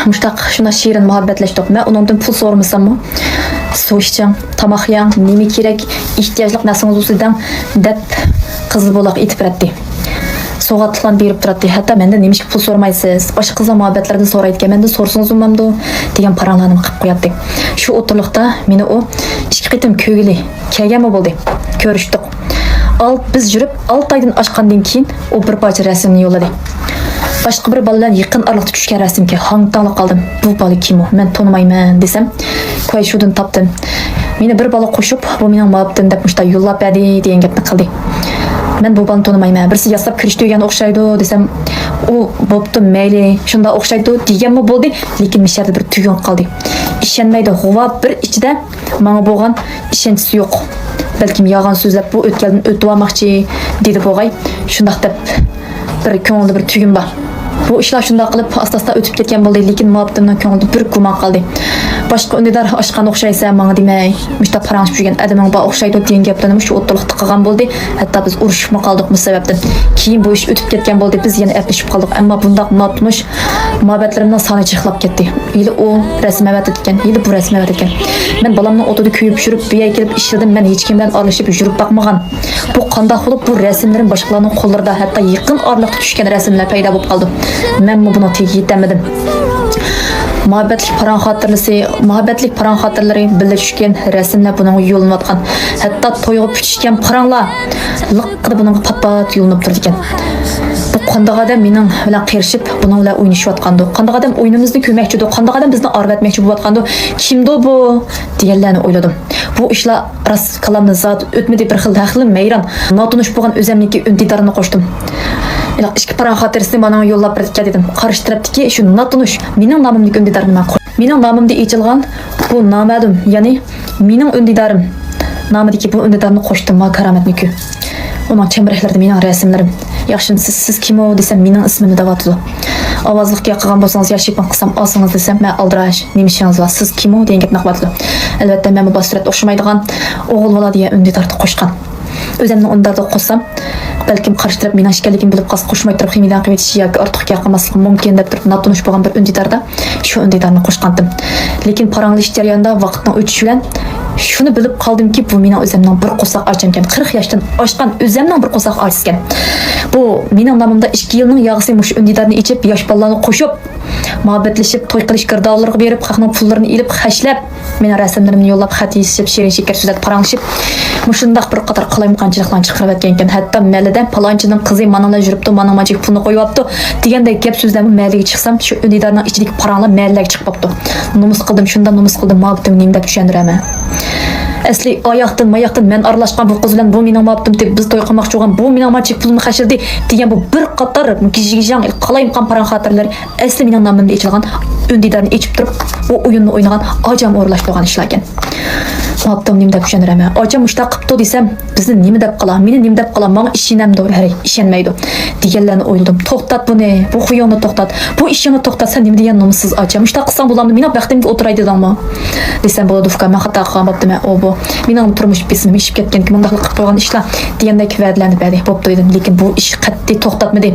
muştaq şuna şirin muhabbetleşdik. Men onundan pul sormasammı? Su içeceğim, tamak yiyeceğim, neme kerak, ihtiyaçlık narsangiz bo'lsa deb qiz bo'laq etib beradi. Soğatlan berip turadi. Hatta menden neymiş ki pul sormaysiz. Başka kızla muhabbetlerden soraydı ki menden sorsunuz umamdı degan paranlarını qilib qo'yatdik. Shu o'tirliqda meni o ikki qitim köygili kelganmi bo'ldi. Ko'rishdik. Biz yurib 6 oydan oshgandan keyin o bir parcha rasmni yo'lladi. Başka bir baladan yaqin araliqda tushgan rasmga hangtanglab qoldim. Bu bala kim o? Men tonimayman desam, qo'y shundan topdim. Meni bir bala qo'shib, bu mening muhabbatim deb mushta yo'llab berdi degan gapni qildi. Men bu balani tonimayman. Birisi yaslab kirishdi degan o'xshaydi desam, u bo'pti, mayli, shunda o'xshaydi deganmi bo'ldi, lekin misharda bir tuyon qoldi. Ishonmaydi, g'uva bir ichida menga bo'lgan ishonchisi yo'q. Balkim yolg'on so'zlab bu o'tgandan o'tib olmoqchi dedi bo'g'ay. Shundaq deb bir ko'ngilda bir tugun bor. Bu ishlar shunday qilib asta-asta o'tib ketgan bo'ldi, lekin muhabbatimdan ko'ngilda bir gumon qoldi. Boshqa undidar oshqan o'xshaysa menga demay, mushta paranjib yurgan adaming bor o'xshaydi degan gaplarni shu o'tliqda qilgan bo'ldi. Hatto biz urushib qoldik bu sababdan. Keyin bu ish o'tib ketgan bo'ldi, biz yana aplashib qoldik. Ammo bundaq muhabbatlarimning soni chekilib ketdi. Yili u rasm avat etgan, yili bu rasm avat etgan. Men balamning o'tida kuyib yurib, bu yerga kelib ishladim. Men hech kim bilan aralashib yurib boqmagan. Bu qanday bo'lib bu rasmlarim boshqalarning qo'llarida, hatto yaqin oraliqda tushgan rasmlar paydo bo'lib qoldi. Men buni tegi yetamadim. Muhabbetlik paran xatirlari birga tushgan rasmlar buning yo'linayotgan. Hatto to'yga pishgan paranglar liqqida buning pat-pat yo'linib turdi ekan. Bu qanday adam mening bilan qirishib, buning bilan o'ynashayotgandi. Qanday adam o'yinimizni ko'rmoqchi edi, qanday adam bizni arvatmoqchi bo'layotgandi. Kimdi bu deganlarni o'yladim. Bu ishlar ras qalamni zot o'tmadi bir xil daxlim mayron. Notunish bo'lgan o'zimniki undidarini qo'shdim. Ikki paran xotirasini bana yo'llab berdi dedim. Qarashtiribdiki, shu notunish mening nomimdagi undidarni men qo'y. Mening nomimda echilgan bu noma'lum, ya'ni mening undidarim nomidagi bu undidarni qo'shdim va karomatniki. Uning chemraklarida mening rasmlarim. Yaxshi, siz kim o desam mening ismimni davatdi. Ovozliqqa qilgan bo'lsangiz yashibman qilsam olsangiz desam men aldirash nemishingiz va siz kim o degan gapni qildi. Albatta men bu basirat o'xshamaydigan o'g'il bola degan undidarni qo'shgan. O'zimni undarda qo'ssam balkim qarashtirib meni ashkalligim bilib qolsa qo'shmay turib ximidan qilib yoki ortiq qilmaslik mumkin deb turib notunish bo'lgan bir undidarda shu undidarni qo'shgandim. Lekin paranglish jarayonida vaqtning o'tishi bilan shuni bilib qoldimki, bu mening o'zimning bir qo'saq ochim ekan. 40 yoshdan oshgan o'zimning bir qo'saq ochis ekan. Bu mening nomimda 2 yilning yog'isi mush undidarni ichib, yosh bolalarni qo'shib, muhabbatlashib, to'y qilish girdovlarga berib, xalqning pullarini ilib, xashlab, meni rasmlarimni yo'llab, xat yozib, shirin shekar so'zlab paranglashib, mushundaq bir qator qilayimqanchiliklarni chiqarib o'tgan ekan. Hatto malida palonchining qizi manala yuribdi, mana majik pulni qo'yibdi degandek gap so'zlarni maliga chiqsam, shu undidarning ichidagi paranglar malaga chiqib qopti. Numus qildim, shunda numus qildim, muhabbatim nima deb tushundiraman. Asli oyoqdan men aralashgan bu qiz bilan bu mening muhabbatim deb biz to'y qilmoqchi bo'lgan, bu mening majik pulni xashirdi degan bu bir qator gijigijang qalayimqan paran xotirlar asli mening nomimda ichilgan undidarni ichib turib, bu o'yinni o'ynagan ajam o'rlashtirgan ishlar ekan. Muhabbatim nima deb tushundiraman. Ajam mushtaq qilibdi desam, bizni nima deb qolar, meni nima deb qolar, menga ishonamdi, hali ishonmaydi deganlarni o'yladim. To'xtat buni, bu xiyonni to'xtat. Bu ishni to'xtatsa nima degan nomsiz ajam. Mushtaq qilsam bo'lamdi, meni vaqtimga o'tiraydi deganmi? Desam bo'ladi, uka, men xato qilmoqdim, o bu. Mening turmush bismim ishib ketgan, bundaq qilib qo'ygan ishlar degandek va'dalarni berdi, bo'pti dedim, lekin bu ish qat'iy to'xtatmadi.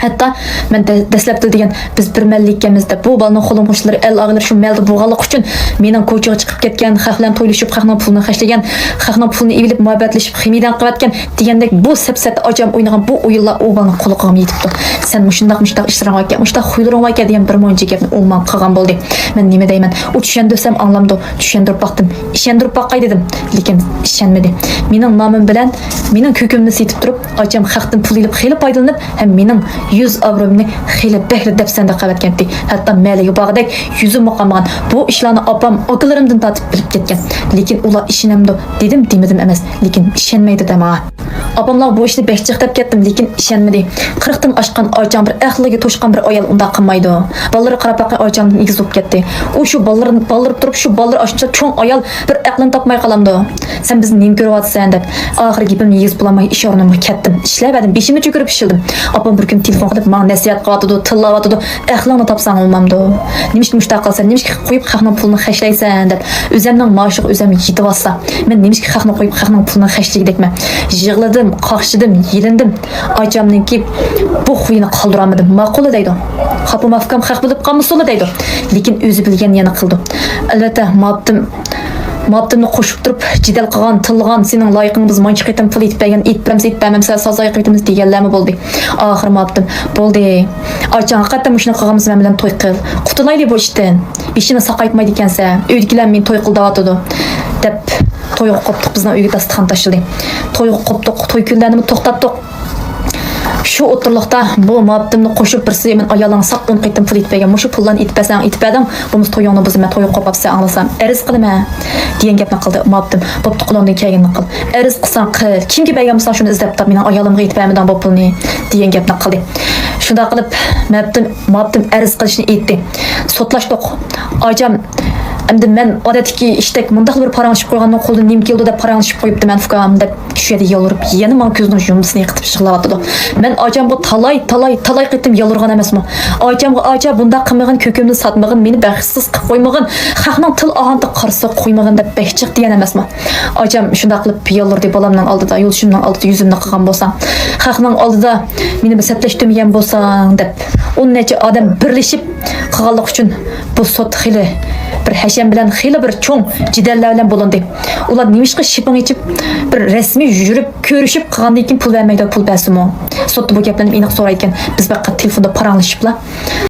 Hatto men dastlabda degan biz bir mallikkamizda bu balning qo'lim qo'shlari el og'illar shu malda bo'lganlik uchun mening ko'chaga chiqib ketgan, xalqlar to'ylashib, xalqning pulini xashlagan, xalqning pulini evilib, muhabbatlashib, ximidan qilayotgan degandek bu sapsat ajam o'ynagan bu o'yinlar u balning qo'liga yetibdi. Sen mushundaq ishlarga ekan, mushundaq xuylaringga ekan degan bir mo'ncha gapni o'man qilgan bo'ldi. Men nima deyman? U tushundirsam anglamdi, tushundirib baqdim, ishondirib baqay dedim, lekin ishonmadi. Mening nomim bilan mening ko'kimni setib turib, ajam xalqdan pul ilib, xiyli foydalanib, ham mening 100 avromni xiyli behli dafsanda qavatgandi. Hatto maliga bog'dek yuzim qolmagan. Bu ishlarni opam akalarimdan tatib bilib ketgan. Lekin ular ishonamdi dedim, demedim emas, lekin ishonmaydi dema. Opamlar bu ishni behchiq deb ketdim, lekin ishonmadi. 40 dan oshgan oycham bir ahliga to'shqan bir ayol unda qilmaydi. Bolalar qarab baqay oychamdan egiz bo'lib ketdi. U shu bolalarni baldırib turib, shu bolalar oshuncha cho'ng ayol bir aqlini topmay qolamdi. Sen bizni nima ko'ryapsan deb oxirgi gapimni egiz bulamay ish o'rnimga ketdim. Ishlabadim, beshimni cho'kirib ishildim. Opam bir kun telefon qilib menga nasihat qilyotdi, tillayotdi. Axlingni topsang olmamdi. Nimishki mushtaq qilsan, nimishki qo'yib xalqning pulini xashlaysan deb. O'zimning maoshiga o'zim yetib olsa, men nimishki xalqni qo'yib xalqning pulini xashlaydigman. Yig'ladim, qaqshidim, yelindim. Aychamninki bu xuyini qoldiramadim. Ma'qul deydi. Xapo mafkam haq bilib qolmasa deydi. Lekin o'zi bilgan yana qildi. Albatta, Mabdimni qo'shib turib, jidal qilgan, tilgan, sening loyiqing biz manchi qaytam pul etib bergan, etmamsa sazay qaytamiz deganlarmi bo'ldi. Oxir mabdim bo'ldi. Aychan haqiqatan shuni qilganmiz men bilan to'y qil. Qutulayli bu ishdan. Ishini saqaytmaydi ekansa, uydagilar men to'y qildiyotdi deb to'y qopdik, bizning uyga dasturxon tashildi. To'y qopdik, to'y kunlarini to'xtatdik. Şu oturluqda bu mabdimni qo'shib birsi men ayoling saq 10 qaytim pul etpagan. Mushu pullarni etpasang, etpadim. Bumuz to'yingni biz men to'y qopapsa anglasam, ariz qilma degan gapni qildi mabdim. Bo'pti qo'lingdan kelganini qil. Ariz qilsang qil. Kimga berganmisan shuni izlab top, mening ayolimga etpamidan bu pulni degan gapni qildi. Shunda qilib mabdim ariz qilishni aytdi. Sotlashdik. Aycam endi men odatdagi ishdak mundaq bir paranglashib qo'ygandan qo'ldan nim keldi deb paranglashib qo'yibdi men fukam deb tushadi yolurib yana men ko'zning yumsini yiqitib yig'layotdi. Men aycam bu talay qitim yolurgan emasmi? Aycam bunda qilmagan ko'kimni satmagan, meni baxtsiz qilib qo'ymagan, xalqning til og'anti qarsa qo'ymagan deb behchiq degan emasmi? Aycam shunda qilib yolurdi bolamning oldida, yo'lishimning oldida yuzimni qilgan bo'lsam, xalqning oldida meni hisoblashtirmagan bo'lsang deb 10 necha odam birlashib qilganlik uchun bu sot xili bir hasham bilan xili bir cho'ng jidallar bilan bo'lindi. Ular nimishqa shiping ichib bir rasmiy yurib ko'rishib qilgandan keyin pul vermaydi, pul bersimi? Sotda bu gaplarni aniq so'rayotgan. Biz faqat telefonda paranglashiblar.